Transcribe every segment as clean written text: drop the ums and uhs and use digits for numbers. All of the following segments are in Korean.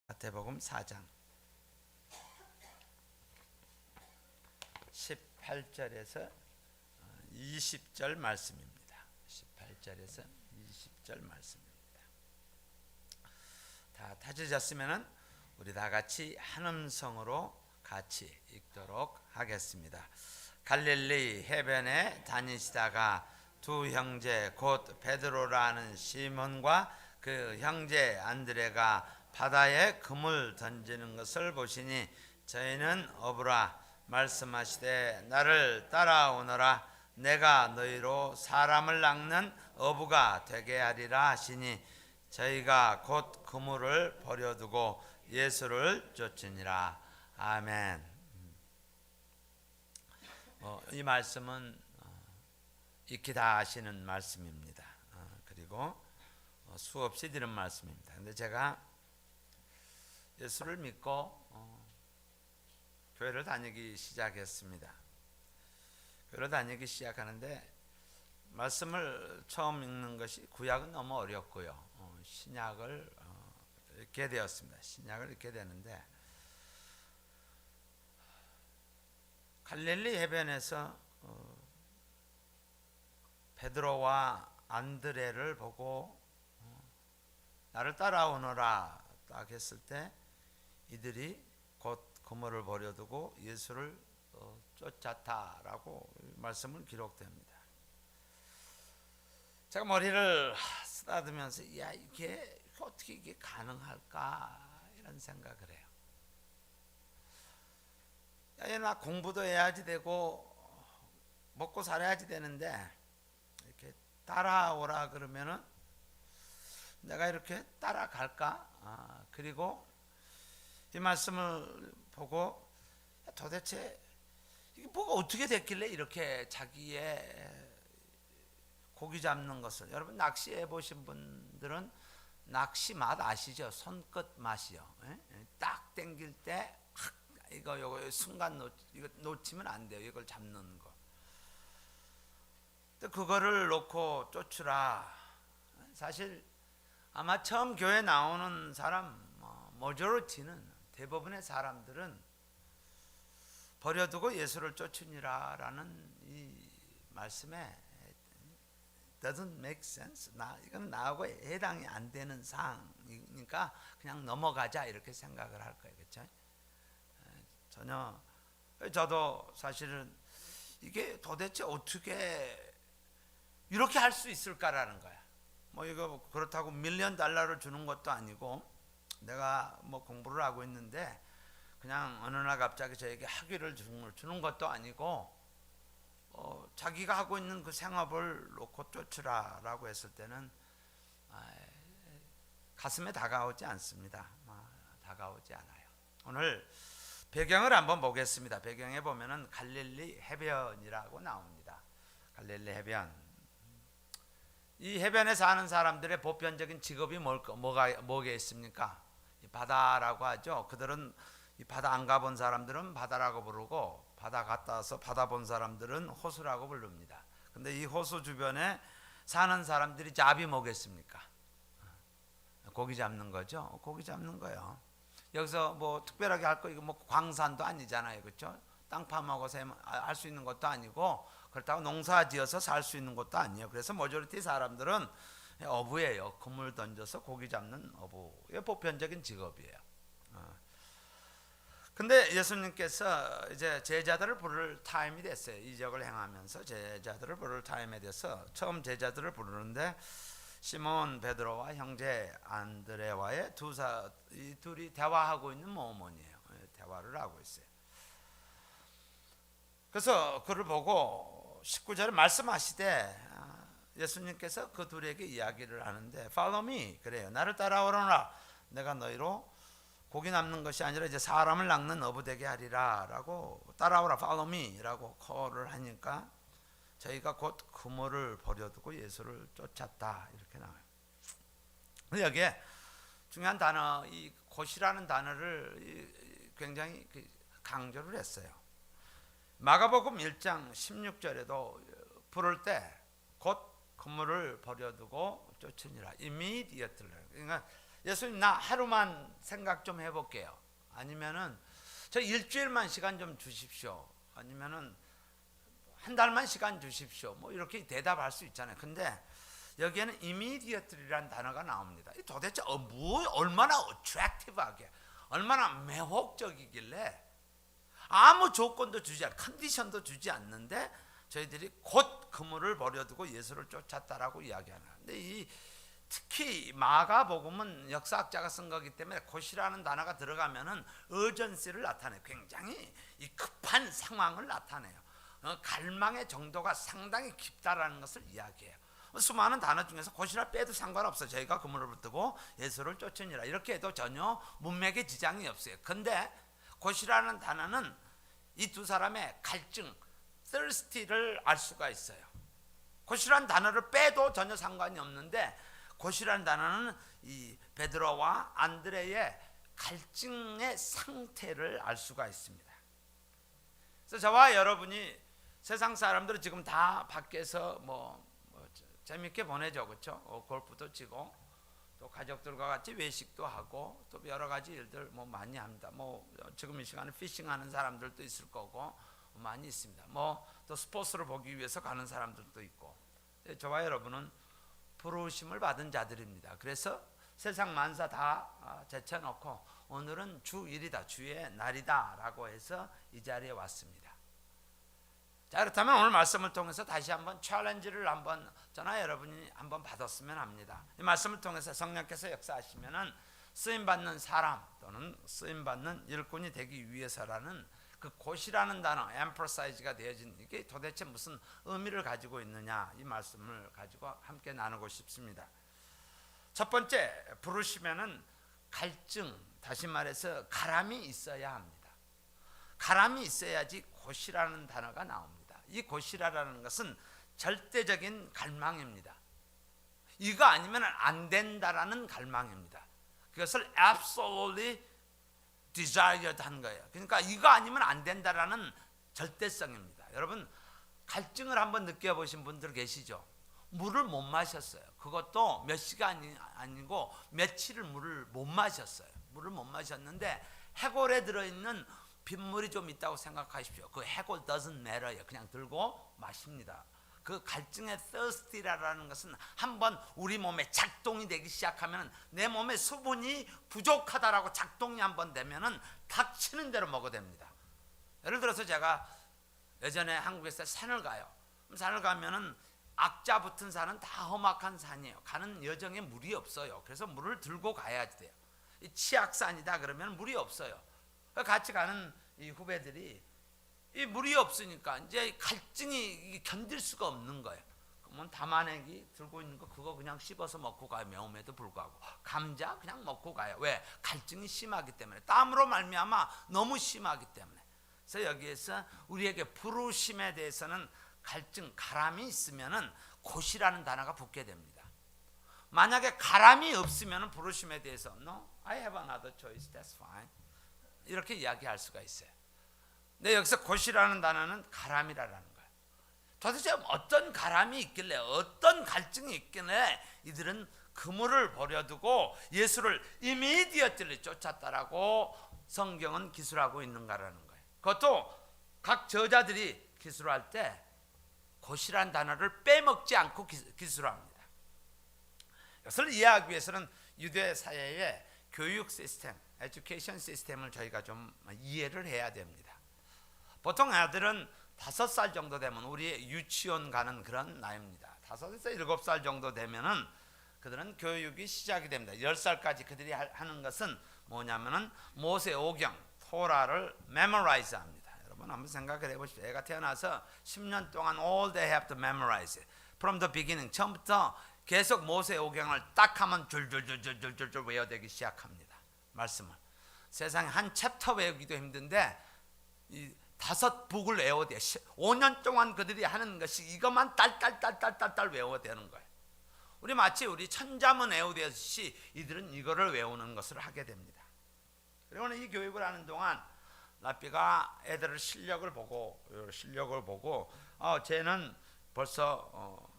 마태복음 4장 18절에서 20절 말씀입니다. 18절에서 20절 말씀입니다. 다 찾으셨으면 우리 다 같이 한 음성으로 같이 읽도록 하겠습니다. 갈릴리 해변에 다니시다가 두 형제 곧 베드로라는 시몬과 그 형제 안드레가 바다에 금을 던지는 것을 보시니 저희는 어부라 말씀하시되 나를 따라오너라 내가 너희로 사람을 낚는 어부가 되게 하리라 하시니 저희가 곧 그물을 버려두고 예수를 쫓으니라. 아멘. 이 말씀은 익히 다 아시는 말씀입니다. 그리고 수없이 들은 말씀입니다. 근데 제가 예수를 믿고 교회를 다니기 시작했습니다. 교회를 다니기 시작하는데 말씀을 처음 읽는 것이 구약은 너무 어렵고요. 신약을 읽게 되었습니다. 신약을 읽게 되는데 갈릴리 해변에서 베드로와 안드레를 보고 나를 따라오너라 딱 했을 때 이들이 곧 그물을 버려두고 예수를 쫓았다라고 말씀을 기록됩니다. 제가 머리를 쓰다듬으면서 야 이게 어떻게 이게 가능할까 이런 생각을 해요. 야, 나 공부도 해야지 되고 먹고 살아야지 되는데 이렇게 따라오라 그러면은 내가 이렇게 따라갈까? 그리고 이 말씀을 보고 도대체 이게 뭐가 어떻게 됐길래 이렇게 자기의 고기 잡는 것을, 여러분 낚시해 보신 분들은 낚시 맛 아시죠? 손끝 맛이요. 딱 당길 때 이거 순간 이거 놓치면 안 돼요. 이걸 잡는 거. 그거를 놓고 쫓으라. 사실 아마 처음 교회 나오는 사람 머저리티는 대부분의 사람들은 버려두고 예수를 쫓으니라라는 이 말씀에 doesn't make sense. 이건 나하고 해당이 안 되는 사항이니까 그냥 넘어가자 이렇게 생각을 할 거예요, 그렇죠? 전혀. 저도 사실은 이게 도대체 어떻게 이렇게 할 수 있을까라는 거야. 이거 그렇다고 $1,000,000를 주는 것도 아니고 내가 공부를 하고 있는데 그냥 어느 날 갑자기 저에게 학위를 주는 것도 아니고 자기가 하고 있는 그 생업을 놓고 쫓으라라고 했을 때는 가슴에 다가오지 않습니다. 다가오지 않아요. 오늘 배경을 한번 보겠습니다. 배경에 보면은 갈릴리 해변이라고 나옵니다. 갈릴리 해변. 이 해변에 사는 사람들의 보편적인 직업이 뭐가 있습니까? 이 바다라고 하죠. 그들은 이 바다 안 가본 사람들은 바다라고 부르고 바다 갔다 와서 바다 본 사람들은 호수라고 부릅니다. 근데 이 호수 주변에 사는 사람들이 잡이 뭐겠습니까? 고기 잡는 거죠. 고기 잡는 거예요. 여기서 특별하게 할 거 이거 광산도 아니잖아요, 그렇죠? 땅 파먹어서 할 수 있는 것도 아니고 그렇다고 농사 지어서 살 수 있는 것도 아니에요. 그래서 머저리티 사람들은 어부예요. 그물 던져서 고기 잡는 어부. 이게 보편적인 직업이에요. 근데 예수님께서 이제 제자들을 부를 타임이 됐어요. 이적을 행하면서 제자들을 부를 타임에 돼서 처음 제자들을 부르는데 시몬 베드로와 형제 안드레와의 이 둘이 대화하고 있는 모먼이에요. 대화를 하고 있어요. 그래서 그를 보고 19절에 말씀하시되 예수님께서 그 둘에게 이야기를 하는데 Follow me 그래요. 나를 따라오라. 내가 너희로 고기 낚는 것이 아니라 이제 사람을 낚는 어부 되게 하리라 라고 따라오라 Follow me 라고 콜을 하니까 저희가 곧 그물을 버려두고 예수를 쫓았다 이렇게 나와요. 여기에 중요한 단어 이 곧이라는 단어를 굉장히 강조를 했어요. 마가복음 1장 16절에도 부를 때 곧 그물을 버려두고 쫓으니라. immediately. 그러니까 예수님 나 하루만 생각 좀 해볼게요. 아니면은 저 일주일만 시간 좀 주십시오. 아니면은 한 달만 시간 주십시오. 뭐 이렇게 대답할 수 있잖아요. 근데 여기에는 immediately라는 단어가 나옵니다. 도대체 얼마나 attractive하게, 얼마나 매혹적이길래 아무 조건도 주지 않, 컨디션도 주지 않는데 저희들이 곧 그물을 버려두고 예수를 쫓았다라고 이야기하는. 근데 특히 마가복음은 역사학자가 쓴 거기 때문에 곧이라는 단어가 들어가면은 urgency를 나타내요. 굉장히 이 급한 상황을 나타내요. 갈망의 정도가 상당히 깊다라는 것을 이야기해요. 수많은 단어 중에서 곧이라 빼도 상관없어요. 저희가 그물을 붙들고 예수를 쫓으니라 이렇게 해도 전혀 문맥에 지장이 없어요. 근데 곧이라는 단어는 이 두 사람의 갈증, thirsty를 알 수가 있어요. 곧이라는 단어를 빼도 전혀 상관이 없는데 곧이라는 단어는 이 베드로와 안드레의 갈증의 상태를 알 수가 있습니다. 그래서 저와 여러분이 세상 사람들은 지금 다 밖에서 재밌게 보내죠, 그렇죠? 골프도 치고 또 가족들과 같이 외식도 하고 또 여러 가지 일들 많이 합니다. 지금 이 시간에 피싱하는 사람들도 있을 거고 많이 있습니다. 또 스포츠를 보기 위해서 가는 사람들도 있고. 저와 여러분은 부르심을 받은 자들입니다. 그래서 세상 만사 다 제쳐놓고 오늘은 주일이다, 주의 날이다라고 해서 이 자리에 왔습니다. 자, 그렇다면 오늘 말씀을 통해서 다시 한번 챌린지를 한번 저나 여러분이 한번 받았으면 합니다. 이 말씀을 통해서 성령께서 역사하시면은 쓰임받는 사람 또는 쓰임받는 일꾼이 되기 위해서라는 그 곧이라는 단어, emphasize가 되어진 이게 도대체 무슨 의미를 가지고 있느냐, 이 말씀을 가지고 함께 나누고 싶습니다. 첫 번째, 부르시면은 갈증, 다시 말해서 가람이 있어야 합니다. 가람이 있어야지 곧이라는 단어가 나옵니다. 이 곧이라는 것은 절대적인 갈망입니다. 이거 아니면 안 된다라는 갈망입니다. 그것을 absolutely desired 한 거예요. 그러니까 이거 아니면 안 된다라는 절대성입니다. 여러분 갈증을 한번 느껴보신 분들 계시죠? 물을 못 마셨어요. 그것도 몇 시간이 아니고 며칠을 물을 못 마셨어요. 물을 못 마셨는데 해골에 들어있는 빗물이 좀 있다고 생각하십시오. 그 해골 doesn't matter요. 그냥 들고 마십니다. 그 갈증의 thirsty라는 것은 한번 우리 몸에 작동이 되기 시작하면 내 몸에 수분이 부족하다라고 작동이 한번 되면은 닥치는 대로 먹어야 됩니다. 예를 들어서 제가 예전에 한국에서 산을 가요. 산을 가면은 악자 붙은 산은 다 험악한 산이에요. 가는 여정에 물이 없어요. 그래서 물을 들고 가야 돼요. 이 치악산이다 그러면 물이 없어요. 같이 가는 이 후배들이 이 물이 없으니까 이제 갈증이 견딜 수가 없는 거예요. 그러면 담아내기 들고 있는 거 그거 그냥 씹어서 먹고 가요. 매움에도 불구하고 감자 그냥 먹고 가요. 왜? 갈증이 심하기 때문에, 땀으로 말미암아 너무 심하기 때문에. 그래서 여기에서 우리에게 부르심에 대해서는 갈증, 가람이 있으면은 곧이라는 단어가 붙게 됩니다. 만약에 가람이 없으면은 부르심에 대해서 No, I have another choice. That's fine. 이렇게 이야기할 수가 있어요. 근데 여기서 곧이라는 단어는 가람이라는 거예요. 도대체 어떤 가람이 있길래, 어떤 갈증이 있길래 이들은 그물을 버려두고 예수를 immediately 쫓았다라고 성경은 기술하고 있는가라는 거예요. 그것도 각 저자들이 기술할 때 곧이라는 단어를 빼먹지 않고 기술합니다. 이것을 이해하기 위해서는 유대 사회의 교육 시스템, 에듀케이션 시스템을 저희가 좀 이해를 해야 됩니다. 보통 아들은 5살 정도 되면 우리 유치원 가는 그런 나이입니다. 5에서 7살 정도 되면은 그들은 교육이 시작이 됩니다. 10살까지 그들이 하는 것은 뭐냐면은 모세 오경, 토라를 memorize 합니다. 여러분 한번 생각을 해보십시오. 애가 태어나서 10년 동안 all they have to memorize it. From the beginning, 처음부터 계속 모세 오경을 딱 하면 줄줄줄줄줄줄 외워되기 시작합니다. 말씀을. 세상에 한 챕터 외우기도 힘든데 이 5북을 외워야 돼요. 5년 동안 그들이 하는 것이 이것만 딸딸딸딸딸 외워야 되는 거예요. 마치 우리 천자문 외우듯이 이들은 이거를 외우는 것을 하게 됩니다. 그리고는 이 교육을 하는 동안 라삐가 애들의 실력을 보고 쟤는 벌써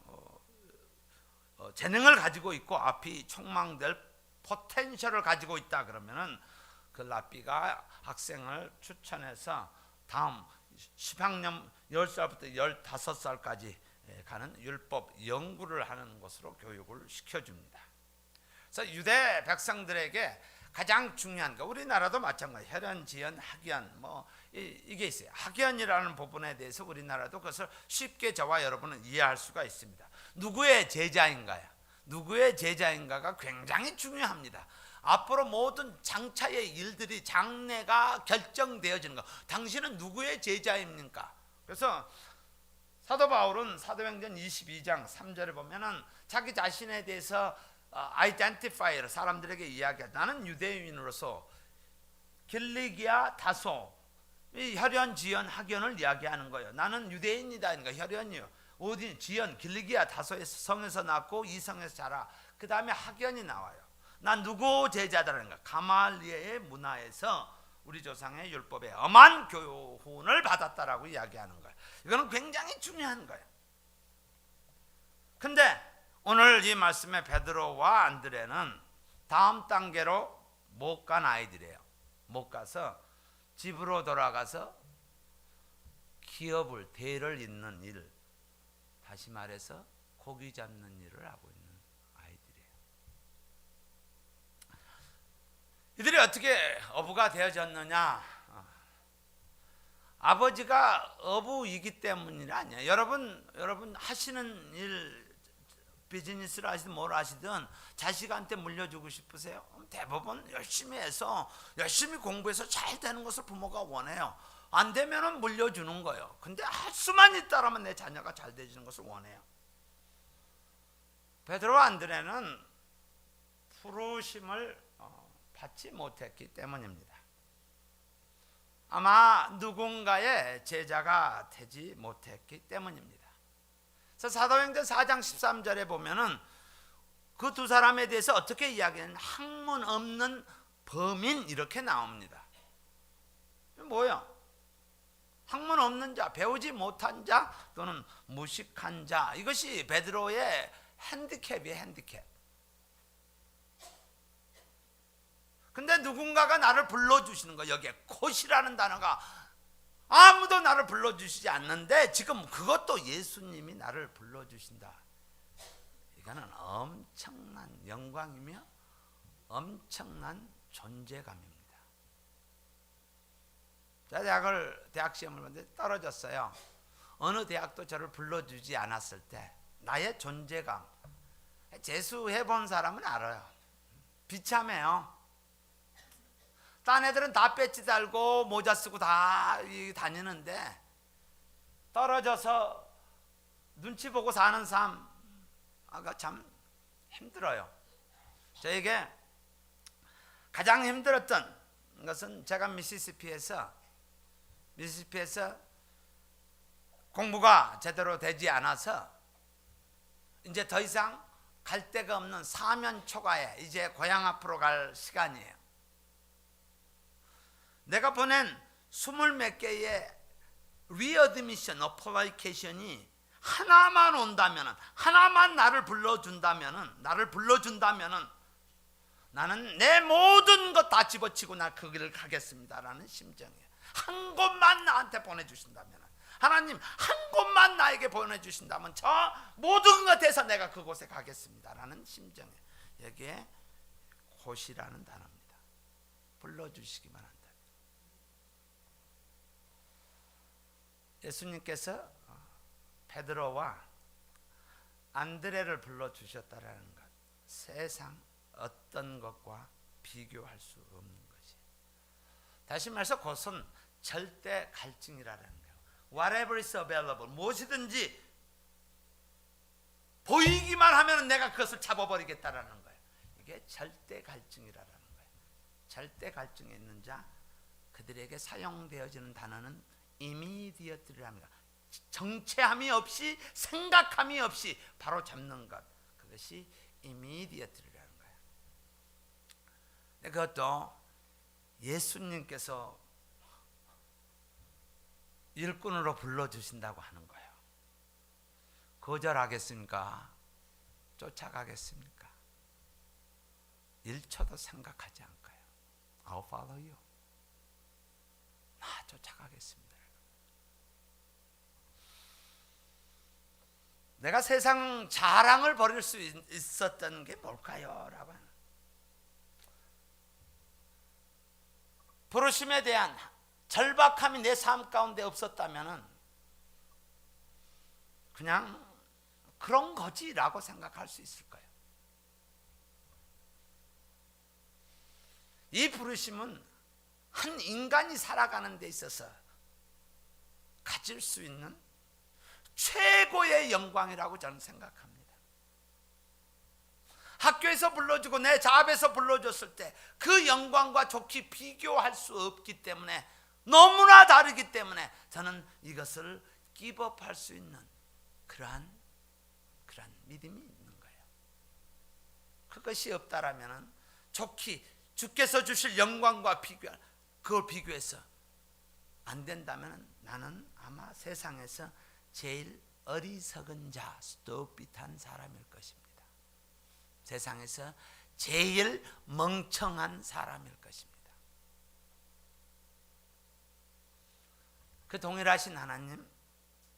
재능을 가지고 있고 앞이 촉망될 포텐셜을 가지고 있다 그러면은 그 랍비가 학생을 추천해서 다음 10학년 10살부터 15살까지 가는 율법 연구를 하는 것으로 교육을 시켜줍니다. 그래서 유대 백성들에게 가장 중요한 거, 우리나라도 마찬가지, 혈연, 지연, 학연 이게 있어요. 학연이라는 부분에 대해서 우리나라도 그것을 쉽게 저와 여러분은 이해할 수가 있습니다. 누구의 제자인가요? 누구의 제자인가가 굉장히 중요합니다. 앞으로 모든 장차의 일들이 장래가 결정되어지는 것. 당신은 누구의 제자입니까? 그래서 사도 바울은 사도행전 22장 3절에 보면은 자기 자신에 대해서 아이덴티파이를 사람들에게 이야기하다. 나는 유대인으로서 길리기아 다소, 이 혈연, 지연, 학연을 이야기하는 거예요. 나는 유대인이다. 그러니까 혈연이요. 어디 지연, 길리기아 다소의 성에서 낳고 이 성에서 자라. 그 다음에 학연이 나와요. 난 누구 제자다라는 거. 가말리엘의 문화에서 우리 조상의 율법에 엄한 교훈을 받았다라고 이야기하는 거예요. 이거는 굉장히 중요한 거예요. 근데 오늘 이 말씀의 베드로와 안드레는 다음 단계로 못 간 아이들이에요. 못 가서 집으로 돌아가서 기업을, 대를 잇는 일, 다시 말해서 고기 잡는 일을 하고 있는 아이들이에요. 이들이 어떻게 어부가 되어졌느냐? 아버지가 어부이기 때문이 아니에요. 여러분 하시는 일, 비즈니스를 하시든 뭘 하시든 자식한테 물려주고 싶으세요? 대부분 열심히 해서 열심히 공부해서 잘 되는 것을 부모가 원해요. 안 되면은 물려주는 거예요. 근데 할 수만 있다라면 내 자녀가 잘 되지는 것을 원해요. 베드로와 안드레는 부르심을 받지 못했기 때문입니다. 아마 누군가의 제자가 되지 못했기 때문입니다. 그래서 사도행전 4장 13절에 보면은 그 두 사람에 대해서 어떻게 이야기하는, 학문 없는 범인 이렇게 나옵니다. 뭐예요? 학문 없는 자, 배우지 못한 자 또는 무식한 자, 이것이 베드로의 핸디캡이에요. 핸디캡. 근데 누군가가 나를 불러주시는 거예요. 여기에 콧이라는 단어가 아무도 나를 불러주시지 않는데 지금 그것도 예수님이 나를 불러주신다. 이거는 엄청난 영광이며 엄청난 존재감입니다. 제가 대학 시험을 봤는데 떨어졌어요. 어느 대학도 저를 불러주지 않았을 때 나의 존재감, 재수해본 사람은 알아요. 비참해요. 딴 애들은 다 배지 달고 모자 쓰고 다 다니는데 떨어져서 눈치 보고 사는 삶가 참 힘들어요. 저에게 가장 힘들었던 것은 제가 미시시피에서 공부가 제대로 되지 않아서 이제 더 이상 갈 데가 없는 사면 초과에 이제 고향 앞으로 갈 시간이에요. 내가 보낸 20몇 개의 리어드미션 어플리케이션이 하나만 온다면은, 하나만 나를 불러준다면은 나는 내 모든 것 다 집어치고 나 그 길을 가겠습니다라는 심정이에요. 한 곳만 나한테 보내주신다면, 하나님 한 곳만 나에게 보내주신다면 저 모든 것에서 내가 그곳에 가겠습니다라는 심정이에요. 여기에 곳이라는 단어입니다. 불러주시기만 한다. 예수님께서 베드로와 안드레를 불러주셨다라는 것, 세상 어떤 것과 비교할 수 없는 것이. 다시 말해서 그것은 절대 갈증이라는 거예요. Whatever is available, 무엇이든지 보이기만 하면 내가 그것을 잡아버리겠다라는 거예요. 이게 절대 갈증이라는 거예요. 절대 갈증이 있는 자, 그들에게 사용되어지는 단어는 immediately랍니다. 정체함이 없이, 생각함이 없이 바로 잡는 것, 그것이 immediately라는 거예요. 그것도 예수님께서 일꾼으로 불러주신다고 하는 거예요. 거절하겠습니까? 쫓아가겠습니까? 1초도 생각하지 않고요. I'll follow you. 나 쫓아가겠습니다. 내가 세상 자랑을 벌일 수 있었던 게 뭘까요? 라고 하는 부르심에 대한 절박함이 내 삶 가운데 없었다면 그냥 그런 거지라고 생각할 수 있을 거예요. 이 부르심은 한 인간이 살아가는 데 있어서 가질 수 있는 최고의 영광이라고 저는 생각합니다. 학교에서 불러주고 내 잡에서 불러줬을 때 그 영광과 좋게 비교할 수 없기 때문에, 너무나 다르기 때문에 저는 이것을 기법할 수 있는 그러한 믿음이 있는 거예요. 그것이 없다라면 좋게 주께서 주실 영광과 그걸 비교해서 안 된다면 나는 아마 세상에서 제일 어리석은 자, 스톱빗한 사람일 것입니다. 세상에서 제일 멍청한 사람일 것입니다. 그 동일하신 하나님,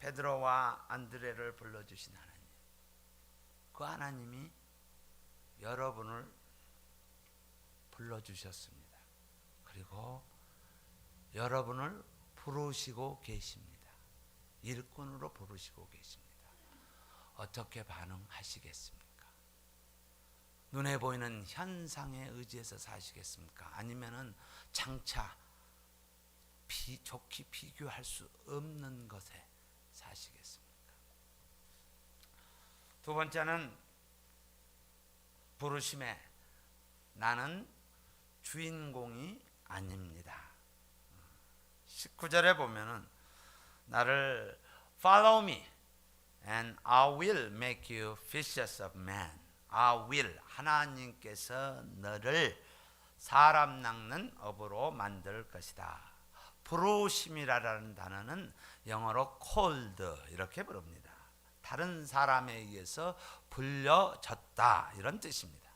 베드로와 안드레를 불러주신 하나님, 그 하나님이 여러분을 불러주셨습니다. 그리고 여러분을 부르시고 계십니다. 일꾼으로 부르시고 계십니다. 어떻게 반응하시겠습니까? 눈에 보이는 현상에 의지해서 사시겠습니까? 아니면은 장차 좋게 비교할 수 없는 것에 사시겠습니까? 두 번째는 부르심에 나는 주인공이 아닙니다. 19절에 보면은 나를 follow me and I will make you fishers of men. I will, 하나님께서 너를 사람 낚는 어부로 만들 것이다. 부르심이라는 단어는 영어로 called 이렇게 부릅니다. 다른 사람에 의해서 불려졌다 이런 뜻입니다.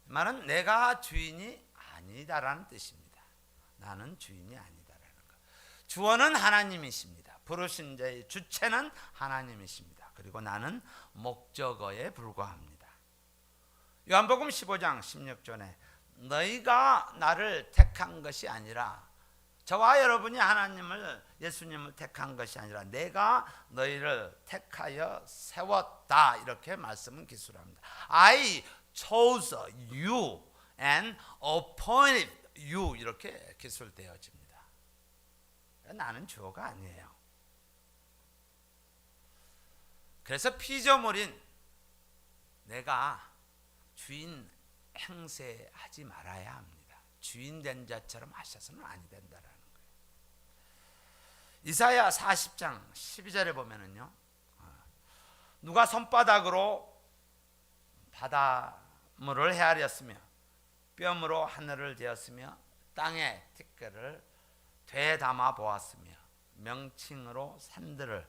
말은 내가 주인이 아니다라는 뜻입니다. 나는 주인이 아니다라는 것. 주어는 하나님이십니다. 부르신 자의 주체는 하나님이십니다. 그리고 나는 목적어에 불과합니다. 요한복음 15장 16절에 너희가 나를 택한 것이 아니라, 저와 여러분이 하나님을, 예수님을 택한 것이 아니라 내가 너희를 택하여 세웠다 이렇게 말씀은 기술합니다. I chose you and appointed you 이렇게 기술되어집니다. 나는 주어가 아니에요. 그래서 피조물인 내가 주인 행세하지 말아야 합니다. 주인 된 자처럼 하셔서는 아니 된다라는 거예요. 이사야 40장 12절에 보면은요, 누가 손바닥으로 바닷물을 헤아렸으며 뼘으로 하늘을 재었으며 땅에 티끌을 되담아 보았으며 명칭으로 산들을,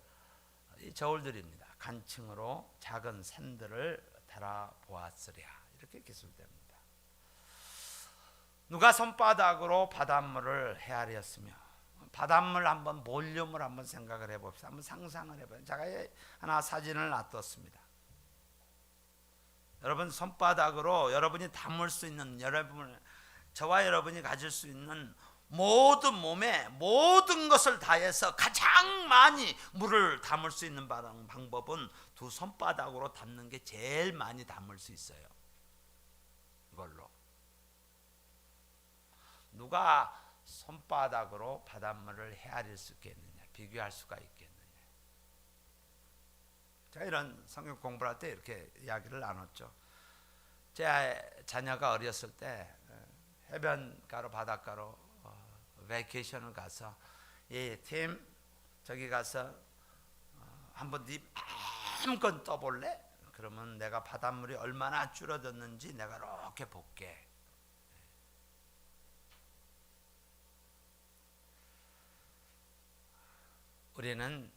이 저울들입니다. 간칭으로 작은 산들을 달아 보았으랴 이렇게 기술됩니다. 누가 손바닥으로 바닷물을 헤아렸으며, 바닷물 한번 볼륨을 한번 생각을 해봅시다. 한번 상상을 해봐요. 제가 하나 사진을 놔뒀습니다. 여러분 손바닥으로 여러분이 담을 수 있는, 저와 여러분이 가질 수 있는 모든 몸에 모든 것을 다해서 가장 많이 물을 담을 수 있는 방법은 두 손바닥으로 담는 게 제일 많이 담을 수 있어요. 이걸로. 누가 손바닥으로 바닷물을 헤아릴 수 있겠느냐, 비교할 수가 있겠느냐. 제가 이런 성경 공부를 할 때 이렇게 이야기를 나눴죠. 제 자녀가 어렸을 때 해변가로, 바닷가로 베이케이션을 가서 이 팀 저기 가서 한번 네 마음껏 떠볼래? 그러면 내가 바닷물이 얼마나 줄어들는지 내가 이렇게 볼게. 우리는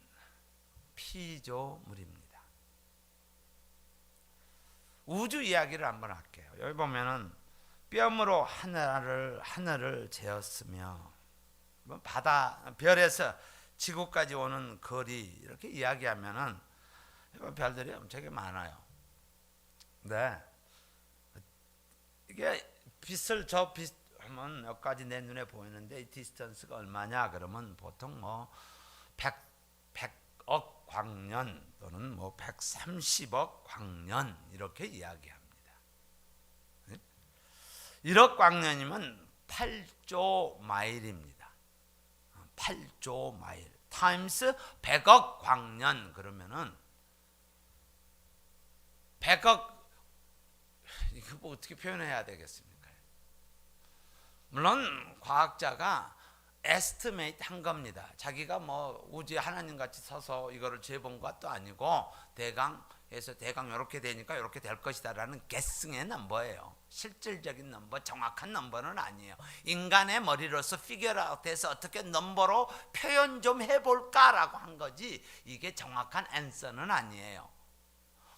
피조물입니다. 우주 이야기를 한번 할게요. 여기 보면은 뼘으로 하늘을 재었으며, 바다 별에서 지구까지 오는 거리 이렇게 이야기하면은 별들이 엄청 많아요. 네, 이게 빛을 하면 여기까지 내 눈에 보이는데 이 디스턴스가 얼마냐 그러면 보통 뭐 100억 광년 또는 뭐 130억 광년 이렇게 이야기합니다. 1억 광년이면 8조 마일입니다. 8조 마일 타임스 100억 광년 그러면은 100억, 이거 뭐 어떻게 표현해야 되겠습니까? 물론 과학자가 에스티메이트 한 겁니다. 자기가 뭐 우주에 하나님 같이 서서 이거를 재본 것도 아니고 대강 이렇게 되니까 이렇게 될 것이다라는 guessing의 넘버예요. 실질적인 넘버, 정확한 넘버는 아니에요. 인간의 머리로서 피규어아웃해서 어떻게 넘버로 표현 좀 해볼까라고 한 거지 이게 정확한 앤서는 아니에요.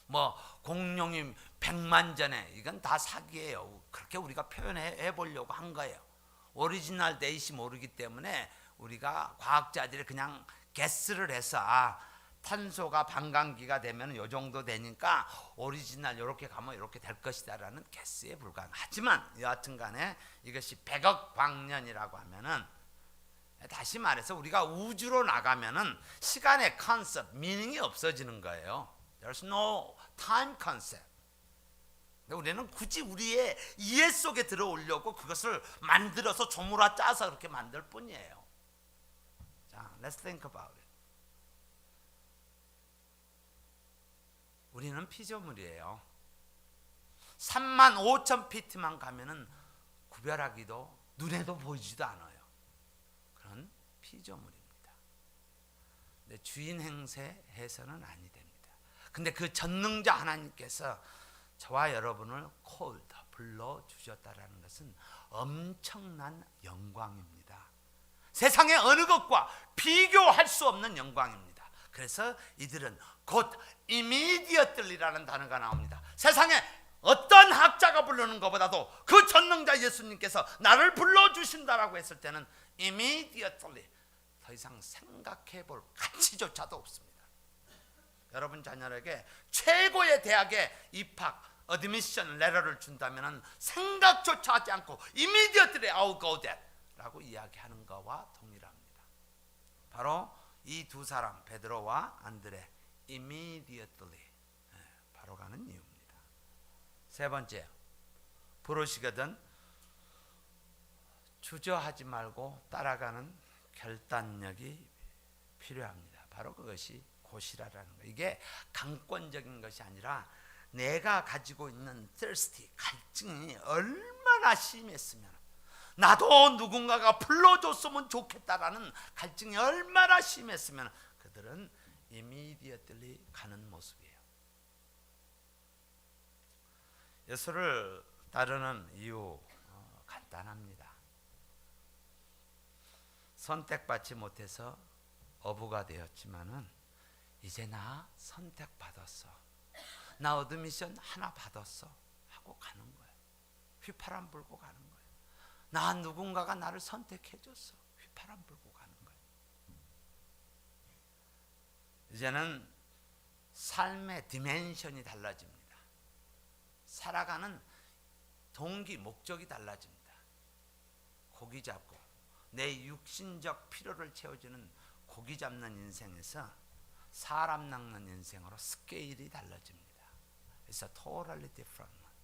뭐 공룡이 100만 전에 이건 다 사기예요. 그렇게 우리가 표현해 보려고 한 거예요. 오리지널 데이시 모르기 때문에 우리가 과학자들이 그냥 게스를 해서 탄소가 반감기가 되면 요 정도 되니까 오리지널 이렇게 가면 이렇게 될 것이다라는 게스에 불과한. 하지만 여하튼 간에 이것이 100억 광년이라고 하면은 다시 말해서 우리가 우주로 나가면은 시간의 컨셉, 미닝이 없어지는 거예요. There's no time concept. 우리는 굳이 우리의 이해 속에 들어오려고 그것을 만들어서 조물화 짜서 그렇게 만들 뿐이에요. 자, let's think about it. 우리는 피조물이에요. 35,000피트만 가면은 구별하기도 눈에도 보이지도 않아요. 그런 피조물입니다. 근데 주인 행세해서는 아니 됩니다. 근데 그 전능자 하나님께서 저와 여러분을 called, 불러주셨다라는 것은 엄청난 영광입니다. 세상의 어느 것과 비교할 수 없는 영광입니다. 그래서 이들은 곧 immediately라는 단어가 나옵니다. 세상에 어떤 학자가 부르는 것보다도 그 전능자 예수님께서 나를 불러주신다라고 했을 때는 immediately 더 이상 생각해 볼 가치조차도 없습니다. 여러분 자녀에게 최고의 대학에 입학 어드미션 레터를 준다면 생각조차 하지 않고 immediately I'll go there 라고 이야기하는 것과 동일합니다. 바로 이 두 사람 베드로와 안드레 immediately 바로 가는 이유입니다. 세 번째, 부르시거든 주저하지 말고 따라가는 결단력이 필요합니다. 바로 그것이 고시라라는 거. 이게 강권적인 것이 아니라 내가 가지고 있는 thirsty, 갈증이 얼마나 심했으면 나도 누군가가 불러줬으면 좋겠다라는 갈증이 얼마나 심했으면 그들은 immediately 가는 모습이에요. 예수를 따르는 이유 간단합니다. 선택받지 못해서 어부가 되었지만은 이제 나 선택받았어. 나 어드미션 하나 받았어 하고 가는 거예요. 휘파람 불고 가는 거예요. 나 누군가가 나를 선택해줬어. 휘파람 불고 가는 거예요. 이제는 삶의 디멘션이 달라집니다. 살아가는 동기, 목적이 달라집니다. 고기 잡고 내 육신적 필요를 채워주는 고기 잡는 인생에서 사람 낚는 인생으로 스케일이 달라집니다. It's a totally different one.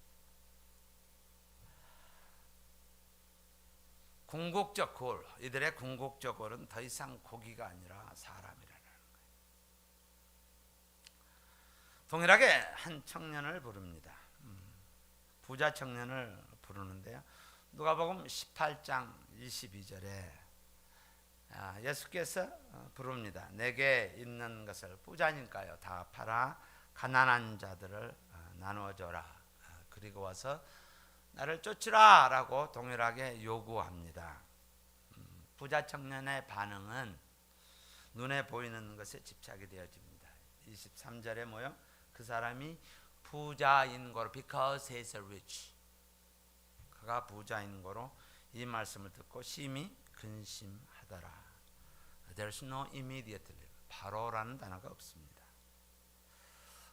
궁극적 골, 이들의 궁극적 골은 더 이상 고기가 아니라 사람이라는 거예요. 동일하게 한 청년을 부릅니다. 부자 청년을 부르는데요. 누가복음 18장 22절에 예수께서 부릅니다. 내게 있는 것을 부자니까요 다 팔아 가난한 자들을 나누어줘라. 그리고 와서 나를 쫓으라 라고 동일하게 요구합니다. 부자 청년의 반응은 눈에 보이는 것에 집착이 되어집니다. 23절에 뭐요? 그 사람이 부자인 거로 because he is rich. 그가 부자인 거로 이 말씀을 듣고 심히 근심하더라. There's no immediately. 바로라는 단어가 없습니다.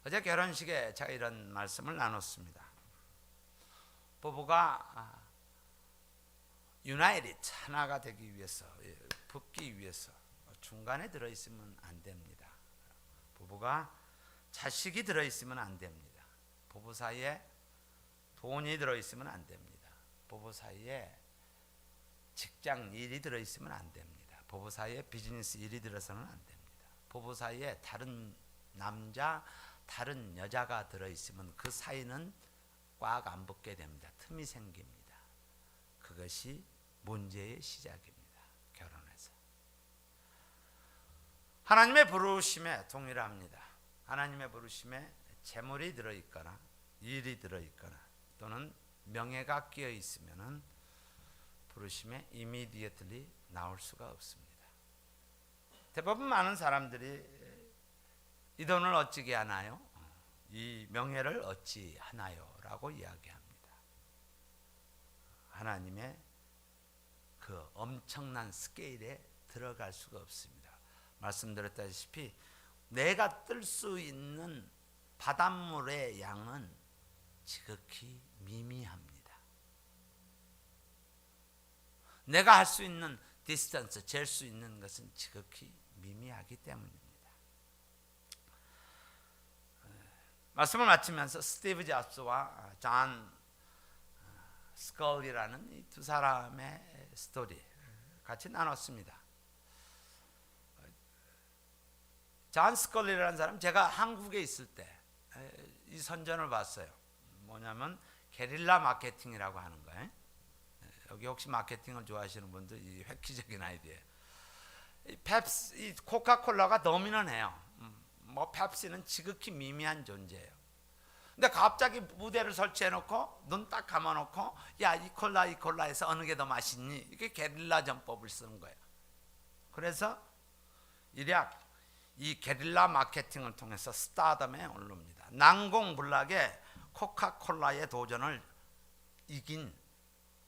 어제 결혼식에 제가 이런 말씀을 나눴습니다. 부부가 united, 하나가 되기 위해서, 붙기 위해서 중간에 들어있으면 안 됩니다. 부부가 자식이 들어있으면 안 됩니다. 부부 사이에 돈이 들어있으면 안 됩니다. 부부 사이에 직장 일이 들어있으면 안 됩니다. 부부 사이에 비즈니스 일이 들어서는 안 됩니다. 부부 사이에 다른 남자, 다른 여자가 들어있으면 그 사이는 꽉 안 붙게 됩니다. 틈이 생깁니다. 그것이 문제의 시작입니다. 결혼에서. 하나님의 부르심에 동일합니다. 하나님의 부르심에 재물이 들어있거나 일이 들어있거나 또는 명예가 끼어 있으면은 부르심에 immediately 나올 수가 없습니다. 대부분 많은 사람들이 이 돈을 어찌게 하나요? 이 명예를 어찌 하나요? 라고 이야기합니다. 하나님의 그 엄청난 스케일에 들어갈 수가 없습니다. 말씀드렸다시피 내가 뜰 수 있는 바닷물의 양은 지극히 미미합니다. 내가 할 수 있는 디스턴스, 잴 수 있는 것은 지극히 미미하기 때문입니다. 말씀을 마치면서 스티브 잡스와 존 스컬리라는 이 두 사람의 스토리 같이 나눴습니다. 존 스컬리라는 사람, 제가 한국에 있을 때 이 선전을 봤어요. 뭐냐면 게릴라 마케팅이라고 하는 거예요. 여기 혹시 마케팅을 좋아하시는 분들 이 획기적인 아이디어예요. 이 펩시, 이 코카콜라가 도미넌해요. 뭐 펩시는 지극히 미미한 존재예요. 근데 갑자기 무대를 설치해놓고 눈 딱 감아놓고 야, 이 콜라에서 어느 게 더 맛있니? 이게 게릴라 전법을 쓰는 거예요. 그래서 일약 이 게릴라 마케팅을 통해서 스타덤에 오릅니다. 난공불락의 코카콜라의 도전을 이긴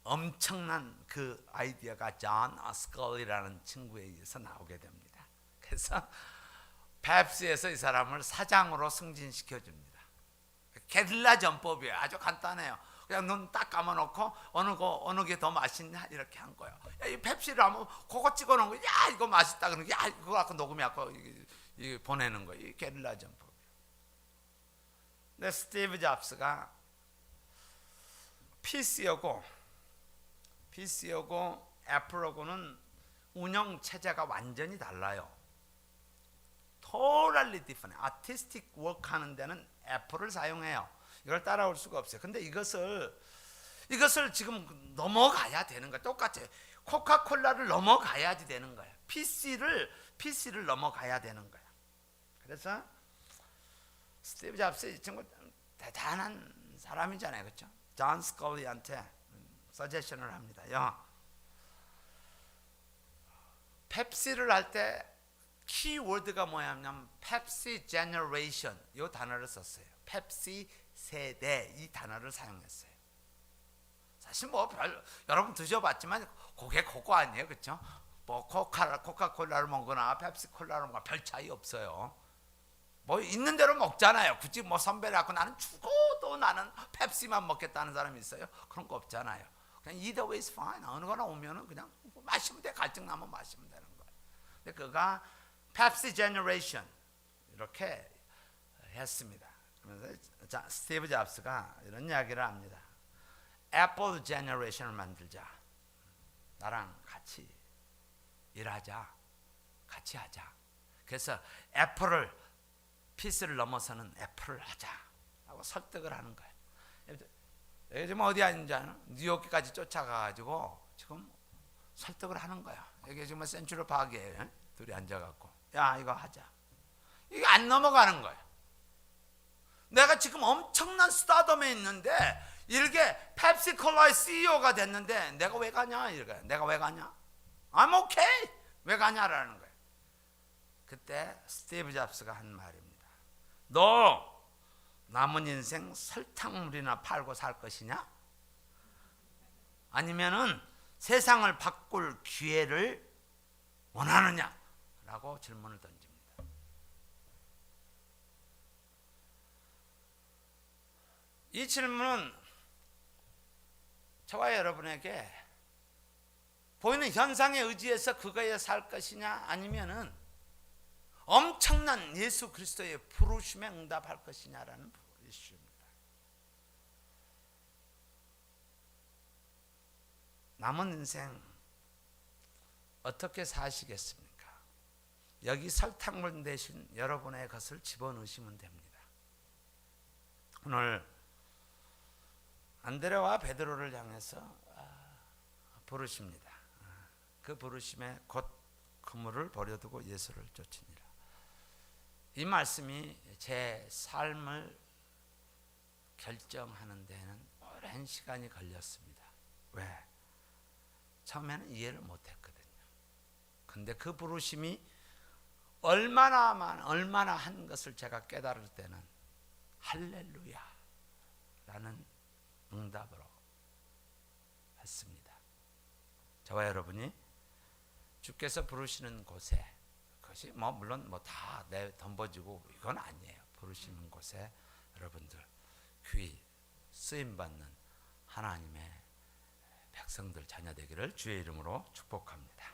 엄청난 그 아이디어가 존 스컬리라는 친구에 의해서 나오게 됩니다. 그래서 펩시에서 이 사람을 사장으로 승진시켜 줍니다. 게릴라 전법이에요. 아주 간단해요. 그냥 눈 딱 감아놓고 어느 게 더 맛있냐 이렇게 한 거예요. 야, 이 펩시를 하면 그거 찍어놓은 거, 야 이거 맛있다 그러는 야 그거 갖고 녹음해갖고 이 보내는 거예요. 이 게릴라 전법. 근데 스티브 잡스가 PC하고 애플하고는 운영 체제가 완전히 달라요. Totally different. 아티스틱 워크 하는 데는 애플을 사용해요. 이걸 따라올 수가 없어요. 근데 이것을 지금 넘어가야 되는 거예요. 똑같이 코카콜라를 넘어가야지 되는 거예요. PC를 넘어가야 되는 거예요. 그래서 스티브 잡스 이 친구 대단한 사람이잖아요. 그렇죠? 존 스컬리한테 서제션을 합니다. 펩시를 할 때 키워드가 뭐냐면 펩시 제너레이션 이 단어를 썼어요. 펩시 세대 이 단어를 사용했어요. 사실 뭐 여러분 드셔봤지만 그게 그거 아니에요. 그렇죠? 뭐 코카콜라를 먹거나 펩시콜라를 먹거나 별 차이 없어요. 뭐 있는 대로 먹잖아요. 굳이 뭐 선배를 갖고 나는 죽어도 나는 펩시만 먹겠다는 사람이 있어요? 그런 거 없잖아요. 그냥 either way is fine. 어느 거나 오면은 그냥 마시면 돼. 갈증 나면 마시면 되는 거예요. 근데 그가 펩시 제너레이션 이렇게 했습니다. 그러면서 스티브 잡스가 이런 이야기를 합니다. 애플 제너레이션을 만들자. 나랑 같이 일하자. 같이 하자. 그래서 PC를 넘어서는 애플을 하자 하고 설득을 하는 거예요. 지금 어디 있는지 아나? 뉴욕까지 쫓아가가지고 지금 설득을 하는 거야. 여기 지금 센츄럴 파크에 둘이 앉아갖고 야 이거 하자. 이게 안 넘어가는 거야. 내가 지금 엄청난 스타덤에 있는데 이렇게 펩시콜라의 CEO가 됐는데 내가 왜 가냐? 이렇게 내가 왜 가냐? I'm okay. 왜 가냐라는 거예요. 그때 스티브 잡스가 한 말입니다. 너 남은 인생 설탕물이나 팔고 살 것이냐? 아니면은 세상을 바꿀 기회를 원하느냐? 라고 질문을 던집니다. 이 질문은 저와 여러분에게 보이는 현상에 의지해서 그거에 살 것이냐, 아니면은 엄청난 예수 그리스도의 부르심에 응답할 것이냐라는 이슈입니다. 남은 인생 어떻게 사시겠습니까? 여기 설탕물 대신 여러분의 것을 집어넣으시면 됩니다. 오늘 안드레와 베드로를 향해서 부르십니다. 그 부르심에 곧 그물을 버려두고 예수를 쫓으니라. 이 말씀이 제 삶을 결정하는 데는 오랜 시간이 걸렸습니다. 왜? 처음에는 이해를 못했거든요. 근데 그 부르심이 얼마나 한 것을 제가 깨달을 때는 할렐루야 라는 응답으로 했습니다. 저와 여러분이 주께서 부르시는 곳에, 그것이 물론 다 덤버지고 이건 아니에요. 부르시는 곳에 여러분들 귀 쓰임 받는 하나님의 백성들 자녀 되기를 주의 이름으로 축복합니다.